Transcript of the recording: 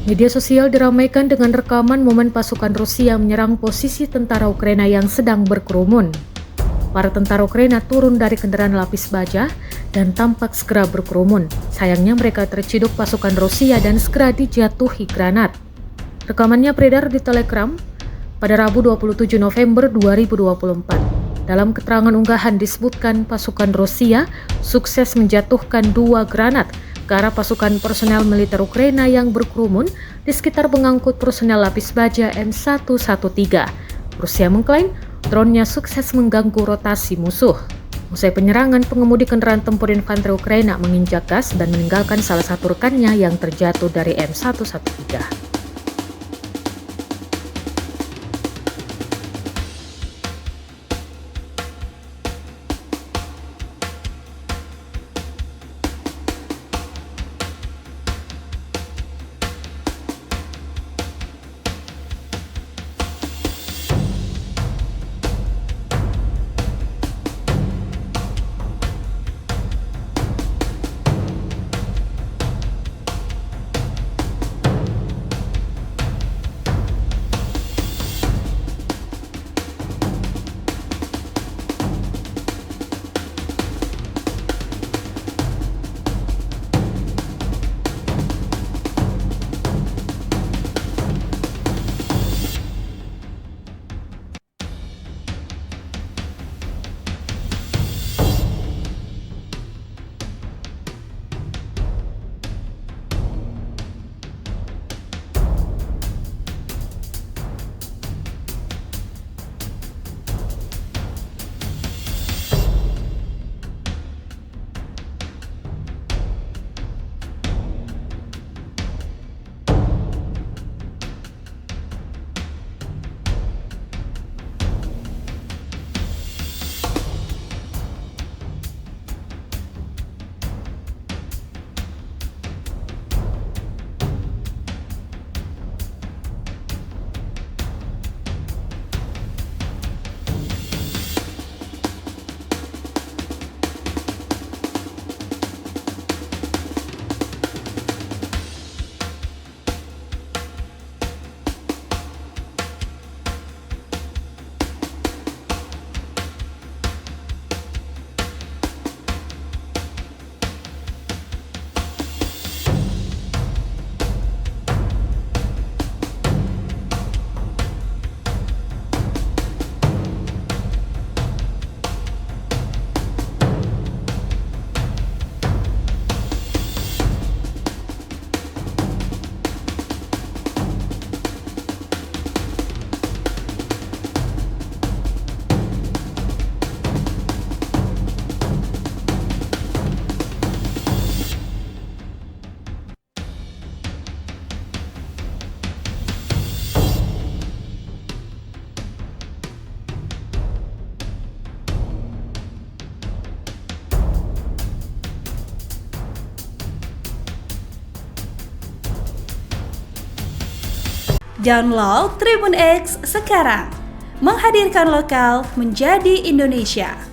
Media sosial diramaikan dengan rekaman momen pasukan Rusia menyerang posisi tentara Ukraina yang sedang berkerumun. Para tentara Ukraina turun dari kendaraan lapis baja dan tampak segera berkerumun. Sayangnya mereka terciduk pasukan Rusia dan segera dijatuhi granat. Rekamannya beredar di Telegram pada Rabu 27 November 2024. Dalam keterangan unggahan disebutkan pasukan Rusia sukses menjatuhkan 2 granat ke arah pasukan personel militer Ukraina yang berkerumun di sekitar pengangkut personel lapis baja M113. Rusia mengklaim drone-nya sukses mengganggu rotasi musuh. Usai penyerangan, pengemudi kendaraan tempur infanteri Ukraina menginjak gas dan meninggalkan salah satu rekannya yang terjatuh dari M113. Download Tribun X sekarang, menghadirkan lokal menjadi Indonesia.